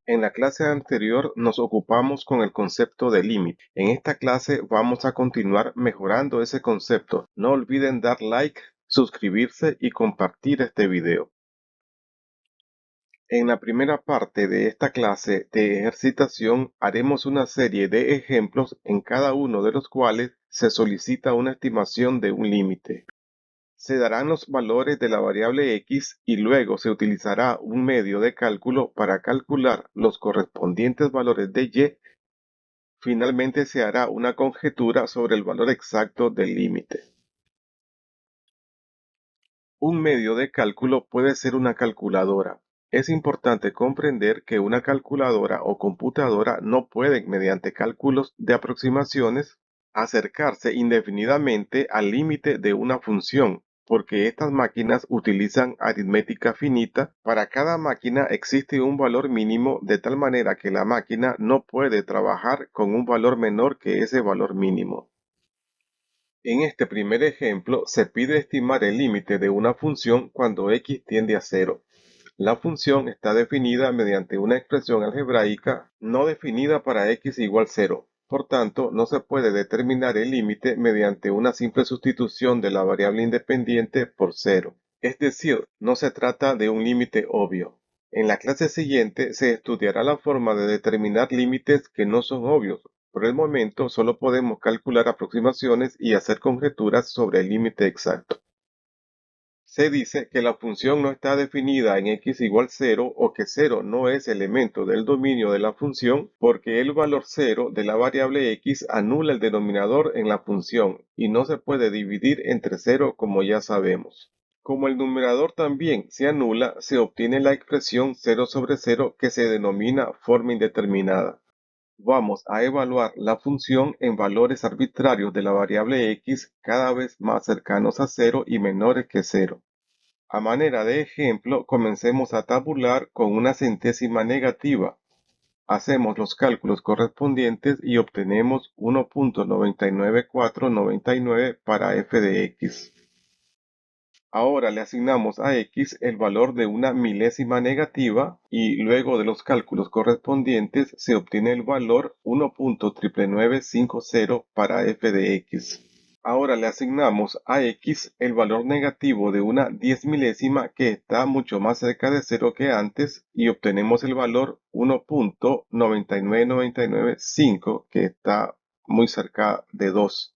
En la clase anterior nos ocupamos con el concepto de límite. En esta clase vamos a continuar mejorando ese concepto. No olviden dar like, suscribirse y compartir este video. En la primera parte de esta clase de ejercitación haremos una serie de ejemplos en cada uno de los cuales se solicita una estimación de un límite. Se darán los valores de la variable x y luego se utilizará un medio de cálculo para calcular los correspondientes valores de y. Finalmente se hará una conjetura sobre el valor exacto del límite. Un medio de cálculo puede ser una calculadora. Es importante comprender que una calculadora o computadora no pueden, mediante cálculos de aproximaciones, acercarse indefinidamente al límite de una función, porque estas máquinas utilizan aritmética finita. Para cada máquina existe un valor mínimo de tal manera que la máquina no puede trabajar con un valor menor que ese valor mínimo. En este primer ejemplo se pide estimar el límite de una función cuando x tiende a cero. La función está definida mediante una expresión algebraica no definida para x igual 0. Por tanto, no se puede determinar el límite mediante una simple sustitución de la variable independiente por 0. Es decir, no se trata de un límite obvio. En la clase siguiente se estudiará la forma de determinar límites que no son obvios. Por el momento solo podemos calcular aproximaciones y hacer conjeturas sobre el límite exacto. Se dice que la función no está definida en x igual 0 o que 0 no es elemento del dominio de la función porque el valor 0 de la variable x anula el denominador en la función y no se puede dividir entre 0 como ya sabemos. Como el numerador también se anula, se obtiene la expresión 0 sobre 0 que se denomina forma indeterminada. Vamos a evaluar la función en valores arbitrarios de la variable x cada vez más cercanos a 0 y menores que 0. A manera de ejemplo, comencemos a tabular con una centésima negativa. Hacemos los cálculos correspondientes y obtenemos 1.99499 para f de x. Ahora le asignamos a x el valor de una milésima negativa y luego de los cálculos correspondientes se obtiene el valor 1.99950 para f de x. Ahora le asignamos a x el valor negativo de una 10 milésima que está mucho más cerca de 0 que antes y obtenemos el valor 1.99995 que está muy cerca de 2.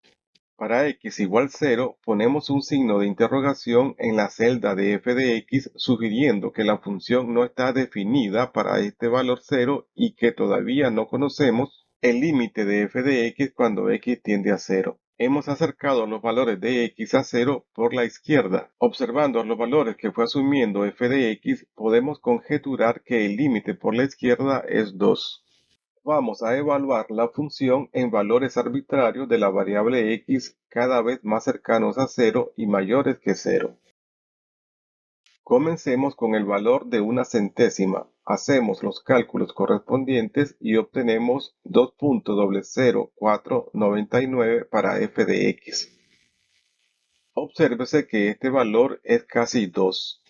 Para x igual 0, ponemos un signo de interrogación en la celda de f de x, sugiriendo que la función no está definida para este valor 0 y que todavía no conocemos el límite de f de x cuando x tiende a 0. Hemos acercado los valores de x a 0 por la izquierda. Observando los valores que fue asumiendo f de x, podemos conjeturar que el límite por la izquierda es 2. Vamos a evaluar la función en valores arbitrarios de la variable x cada vez más cercanos a 0 y mayores que 0. Comencemos con el valor de una centésima. Hacemos los cálculos correspondientes y obtenemos 2.00499 para f de x. Obsérvese que este valor es casi 2.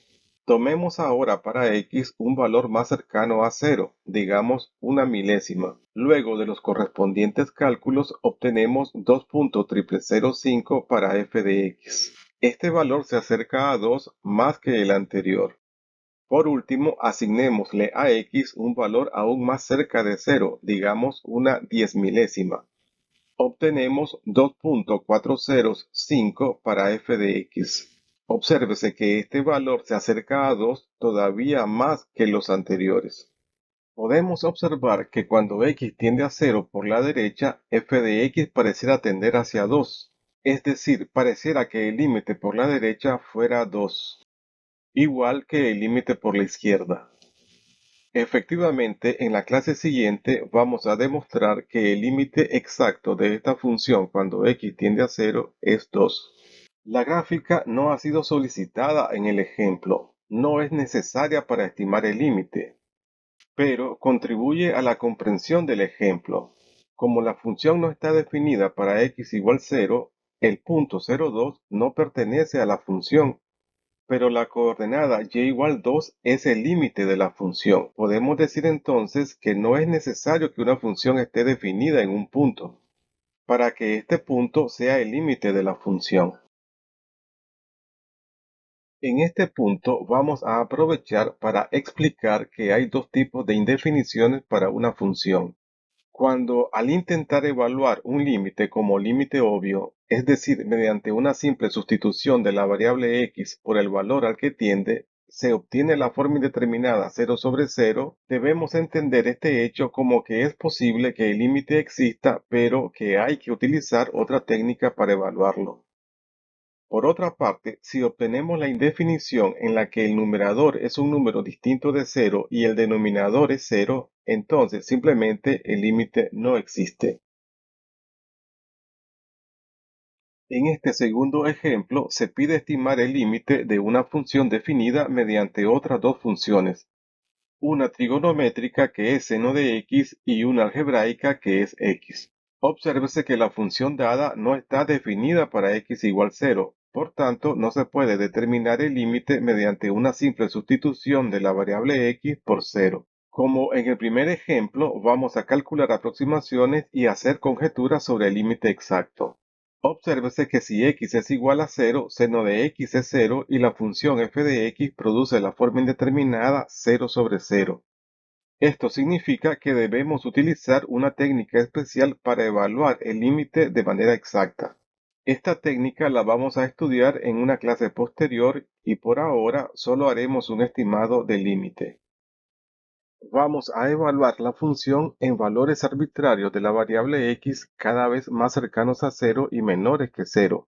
Tomemos ahora para x un valor más cercano a 0, digamos una milésima. Luego de los correspondientes cálculos obtenemos 2.0005 para f de x. Este valor se acerca a 2 más que el anterior. Por último, asignémosle a x un valor aún más cerca de 0, digamos una 10 milésima. Obtenemos 2.405 para f de x. Obsérvese que este valor se acerca a 2 todavía más que los anteriores. Podemos observar que cuando x tiende a 0 por la derecha, f de x pareciera tender hacia 2, es decir, pareciera que el límite por la derecha fuera 2, igual que el límite por la izquierda. Efectivamente, en la clase siguiente vamos a demostrar que el límite exacto de esta función cuando x tiende a 0 es 2. La gráfica no ha sido solicitada en el ejemplo, no es necesaria para estimar el límite, pero contribuye a la comprensión del ejemplo. Como la función no está definida para x igual 0, el punto 0,2 no pertenece a la función. pero la coordenada y igual 2 es el límite de la función. Podemos decir entonces que no es necesario que una función esté definida en un punto para que este punto sea el límite de la función. En este punto vamos a aprovechar para explicar que hay dos tipos de indefiniciones para una función. Cuando al intentar evaluar un límite como límite obvio, es decir, mediante una simple sustitución de la variable x por el valor al que tiende, se obtiene la forma indeterminada 0 sobre 0, debemos entender este hecho como que es posible que el límite exista, pero que hay que utilizar otra técnica para evaluarlo. Por otra parte, si obtenemos la indefinición en la que el numerador es un número distinto de cero y el denominador es cero, entonces simplemente el límite no existe. En este segundo ejemplo, se pide estimar el límite de una función definida mediante otras dos funciones, una trigonométrica que es seno de x y una algebraica que es x. Obsérvese que la función dada no está definida para x igual 0, por tanto no se puede determinar el límite mediante una simple sustitución de la variable x por 0. Como en el primer ejemplo, vamos a calcular aproximaciones y hacer conjeturas sobre el límite exacto. Obsérvese que si x es igual a 0, seno de x es 0 y la función f de x produce la forma indeterminada 0 sobre 0. Esto significa que debemos utilizar una técnica especial para evaluar el límite de manera exacta. Esta técnica la vamos a estudiar en una clase posterior y por ahora solo haremos un estimado del límite. Vamos a evaluar la función en valores arbitrarios de la variable x cada vez más cercanos a 0 y menores que 0.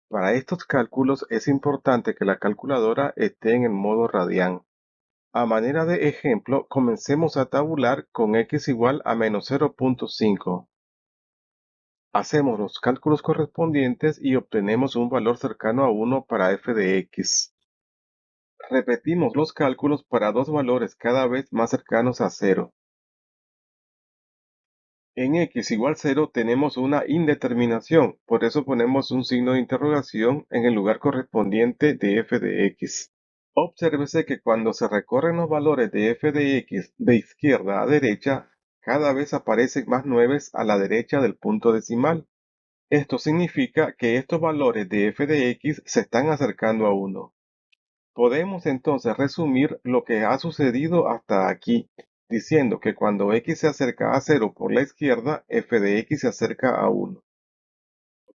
Para estos cálculos es importante que la calculadora esté en el modo radian. A manera de ejemplo, comencemos a tabular con x igual a menos 0.5. Hacemos los cálculos correspondientes y obtenemos un valor cercano a 1 para f de x. Repetimos los cálculos para dos valores cada vez más cercanos a 0. En x igual 0 tenemos una indeterminación, por eso ponemos un signo de interrogación en el lugar correspondiente de f de x. Obsérvese que cuando se recorren los valores de f de x de izquierda a derecha, cada vez aparecen más 9 a la derecha del punto decimal. Esto significa que estos valores de f de x se están acercando a 1. Podemos entonces resumir lo que ha sucedido hasta aquí, diciendo que cuando x se acerca a 0 por la izquierda, f de x se acerca a 1.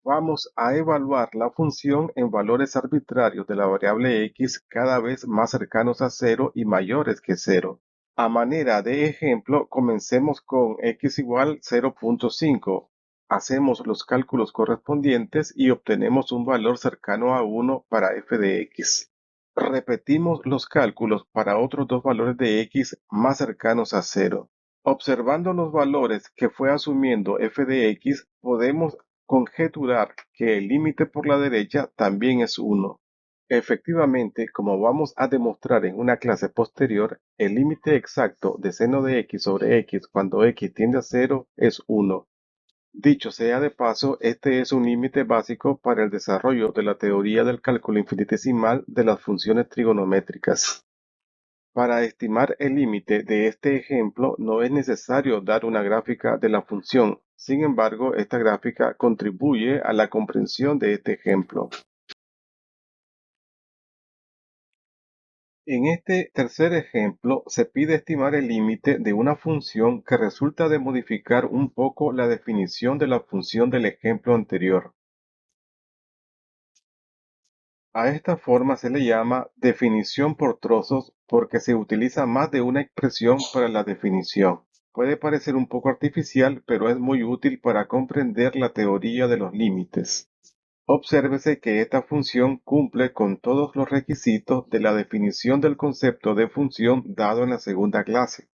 Vamos a evaluar la función en valores arbitrarios de la variable x cada vez más cercanos a 0 y mayores que 0. A manera de ejemplo, comencemos con x igual 0.5. Hacemos los cálculos correspondientes y obtenemos un valor cercano a 1 para f de x. Repetimos los cálculos para otros dos valores de x más cercanos a 0. Observando los valores que fue asumiendo f de x, podemos conjeturar que el límite por la derecha también es 1. Efectivamente, como vamos a demostrar en una clase posterior, el límite exacto de seno de x sobre x cuando x tiende a 0 es 1. Dicho sea de paso, este es un límite básico para el desarrollo de la teoría del cálculo infinitesimal de las funciones trigonométricas. Para estimar el límite de este ejemplo no es necesario dar una gráfica de la función. Sin embargo, esta gráfica contribuye a la comprensión de este ejemplo. En este tercer ejemplo se pide estimar el límite de una función que resulta de modificar un poco la definición de la función del ejemplo anterior. A esta forma se le llama definición por trozos porque se utiliza más de una expresión para la definición. Puede parecer un poco artificial, pero es muy útil para comprender la teoría de los límites. Obsérvese que esta función cumple con todos los requisitos de la definición del concepto de función dado en la segunda clase.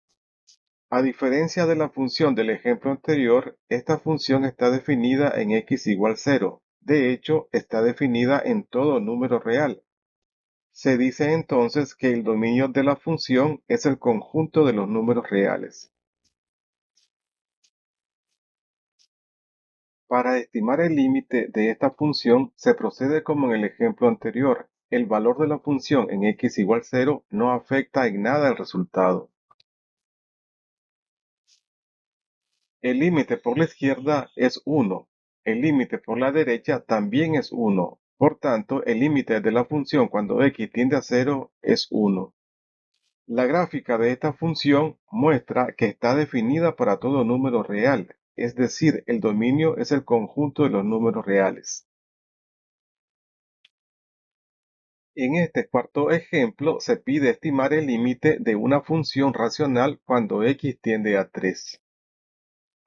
A diferencia de la función del ejemplo anterior, esta función está definida en x igual 0. De hecho, está definida en todo número real. Se dice entonces que el dominio de la función es el conjunto de los números reales. Para estimar el límite de esta función se procede como en el ejemplo anterior, el valor de la función en x igual 0 no afecta en nada el resultado. El límite por la izquierda es 1. El límite por la derecha también es 1. Por tanto, el límite de la función cuando x tiende a 0 es 1. La gráfica de esta función muestra que está definida para todo número real, es decir, el dominio es el conjunto de los números reales. En este cuarto ejemplo se pide estimar el límite de una función racional cuando x tiende a 3.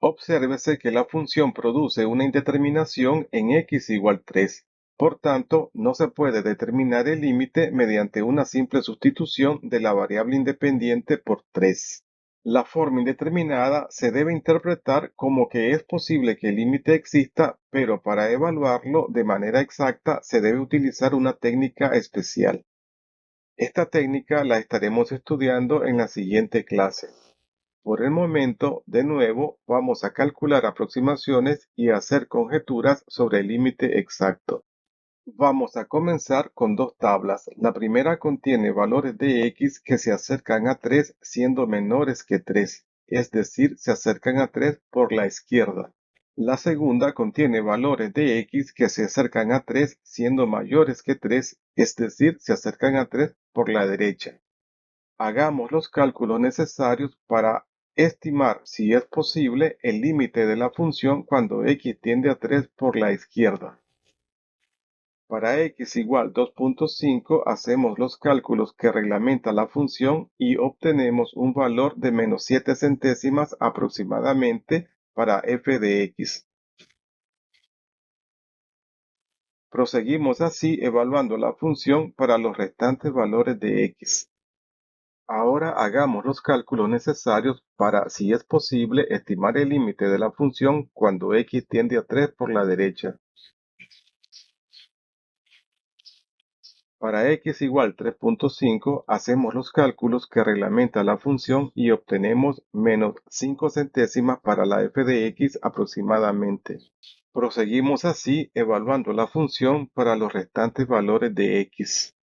Obsérvese que la función produce una indeterminación en x igual 3. Por tanto, no se puede determinar el límite mediante una simple sustitución de la variable independiente por 3. La forma indeterminada se debe interpretar como que es posible que el límite exista, pero para evaluarlo de manera exacta se debe utilizar una técnica especial. Esta técnica la estaremos estudiando en la siguiente clase. Por el momento, de nuevo, vamos a calcular aproximaciones y hacer conjeturas sobre el límite exacto. Vamos a comenzar con dos tablas. La primera contiene valores de x que se acercan a 3 siendo menores que 3, es decir, se acercan a 3 por la izquierda. La segunda contiene valores de x que se acercan a 3 siendo mayores que 3, es decir, se acercan a 3 por la derecha. Hagamos los cálculos necesarios para estimar si es posible el límite de la función cuando x tiende a 3 por la izquierda. Para x igual 2.5 hacemos los cálculos que reglamenta la función y obtenemos un valor de menos 7 centésimas aproximadamente para f de x. Proseguimos así evaluando la función para los restantes valores de x. Ahora hagamos los cálculos necesarios para, si es posible, estimar el límite de la función cuando x tiende a 3 por la derecha. Para x igual 3.5 hacemos los cálculos que reglamenta la función y obtenemos menos 5 centésimas para la f de x aproximadamente. Proseguimos así evaluando la función para los restantes valores de x.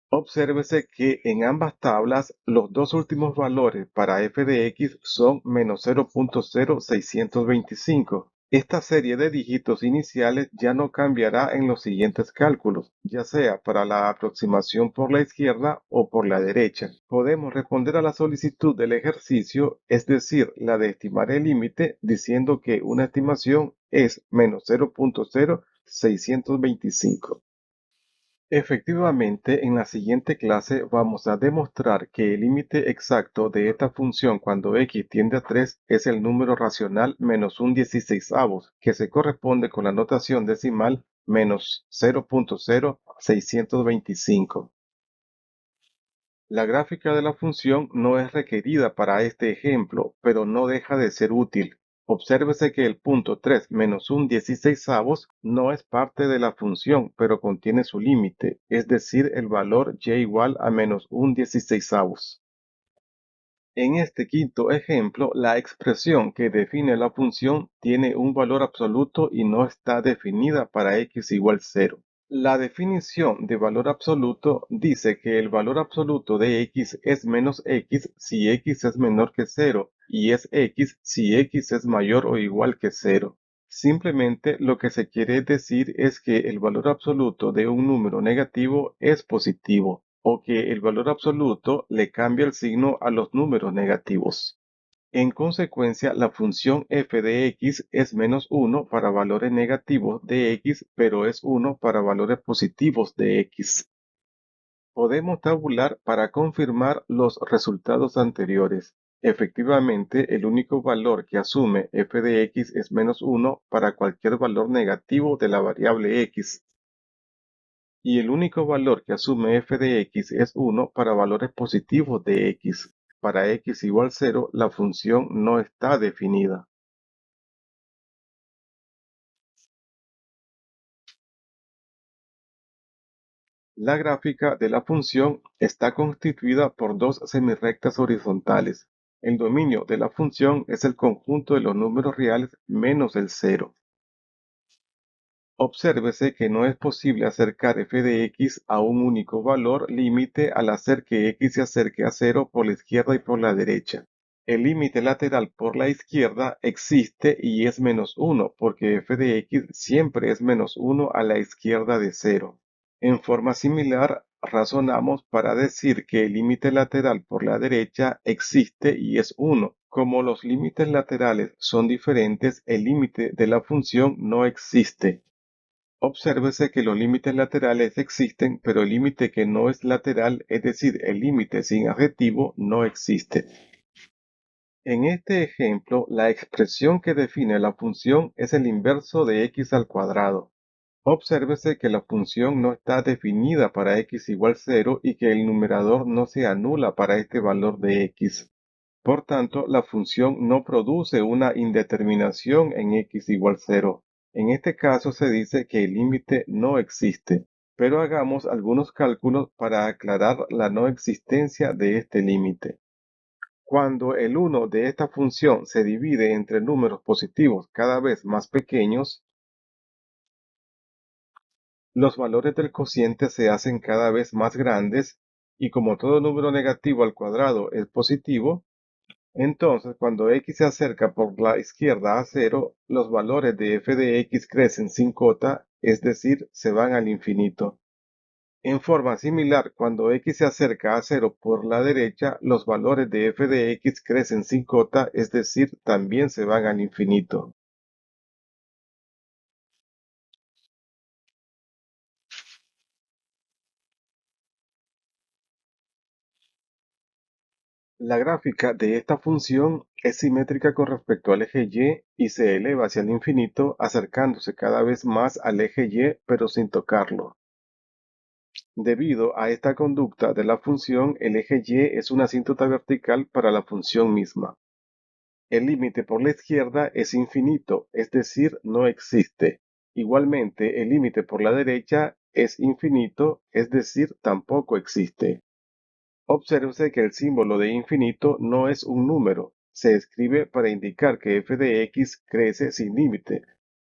Obsérvese que en ambas tablas los dos últimos valores para f de x son menos 0.0625. Esta serie de dígitos iniciales ya no cambiará en los siguientes cálculos, ya sea para la aproximación por la izquierda o por la derecha. Podemos responder a la solicitud del ejercicio, es decir, la de estimar el límite, diciendo que una estimación es menos 0.0625. Efectivamente, en la siguiente clase vamos a demostrar que el límite exacto de esta función cuando x tiende a 3 es el número racional menos un 16avos, que se corresponde con la notación decimal menos 0.0625. La gráfica de la función no es requerida para este ejemplo, pero no deja de ser útil. Obsérvese que el punto 3 menos un 16avos no es parte de la función, pero contiene su límite, es decir, el valor y igual a menos un 16avos. En este quinto ejemplo, la expresión que define la función tiene un valor absoluto y no está definida para x igual 0. La definición de valor absoluto dice que el valor absoluto de x es menos x si x es menor que 0 y es x si x es mayor o igual que 0. Simplemente lo que se quiere decir es que el valor absoluto de un número negativo es positivo o que el valor absoluto le cambia el signo a los números negativos. En consecuencia, la función f de x es menos 1 para valores negativos de x, pero es 1 para valores positivos de x. Podemos tabular para confirmar los resultados anteriores. Efectivamente, el único valor que asume f de x es menos 1 para cualquier valor negativo de la variable x. Y el único valor que asume f de x es 1 para valores positivos de x. Para x igual 0, la función no está definida. La gráfica de la función está constituida por dos semirrectas horizontales. El dominio de la función es el conjunto de los números reales menos el cero. Obsérvese que no es posible acercar f de x a un único valor límite al hacer que x se acerque a cero por la izquierda y por la derecha. El límite lateral por la izquierda existe y es -1 porque f de x siempre es -1 a la izquierda de cero. En forma similar, razonamos para decir que el límite lateral por la derecha existe y es 1. Como los límites laterales son diferentes, el límite de la función no existe. Obsérvese que los límites laterales existen, pero el límite que no es lateral, es decir, el límite sin adjetivo, no existe. En este ejemplo, la expresión que define la función es el inverso de x al cuadrado. Obsérvese que la función no está definida para x igual 0 y que el numerador no se anula para este valor de x. Por tanto, la función no produce una indeterminación en x igual 0. En este caso se dice que el límite no existe, pero hagamos algunos cálculos para aclarar la no existencia de este límite. Cuando el 1 de esta función se divide entre números positivos cada vez más pequeños, los valores del cociente se hacen cada vez más grandes y como todo número negativo al cuadrado es positivo, entonces cuando x se acerca por la izquierda a cero, los valores de f de x crecen sin cota, es decir, se van al infinito. En forma similar, cuando x se acerca a cero por la derecha, los valores de f de x crecen sin cota, es decir, también se van al infinito. La gráfica de esta función es simétrica con respecto al eje y se eleva hacia el infinito acercándose cada vez más al eje y pero sin tocarlo. Debido a esta conducta de la función, el eje y es una asíntota vertical para la función misma. El límite por la izquierda es infinito, es decir, no existe. Igualmente, el límite por la derecha es infinito, es decir, tampoco existe. Obsérvese que el símbolo de infinito no es un número, se escribe para indicar que f de x crece sin límite.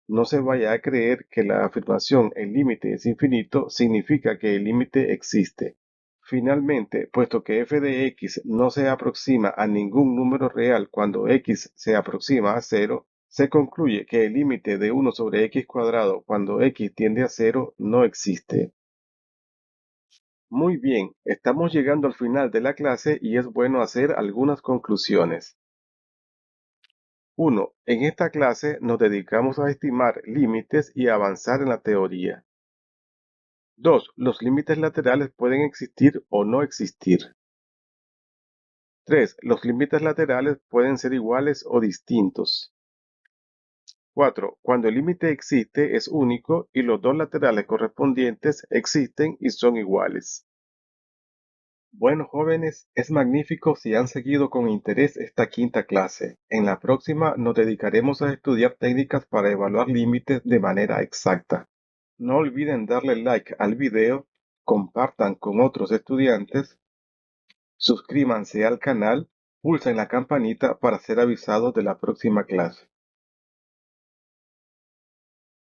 No se vaya a creer que la afirmación el límite es infinito significa que el límite existe. Finalmente, puesto que f de x no se aproxima a ningún número real cuando x se aproxima a cero, se concluye que el límite de 1 sobre x cuadrado cuando x tiende a cero no existe. Muy bien, estamos llegando al final de la clase y es bueno hacer algunas conclusiones. 1. En esta clase nos dedicamos a estimar límites y a avanzar en la teoría. 2. Los límites laterales pueden existir o no existir. 3. Los límites laterales pueden ser iguales o distintos. 4. Cuando el límite existe es único y los dos laterales correspondientes existen y son iguales. Bueno, jóvenes, es magnífico si han seguido con interés esta quinta clase. En la próxima nos dedicaremos a estudiar técnicas para evaluar límites de manera exacta. No olviden darle like al video, compartan con otros estudiantes, suscríbanse al canal, pulsen la campanita para ser avisados de la próxima clase.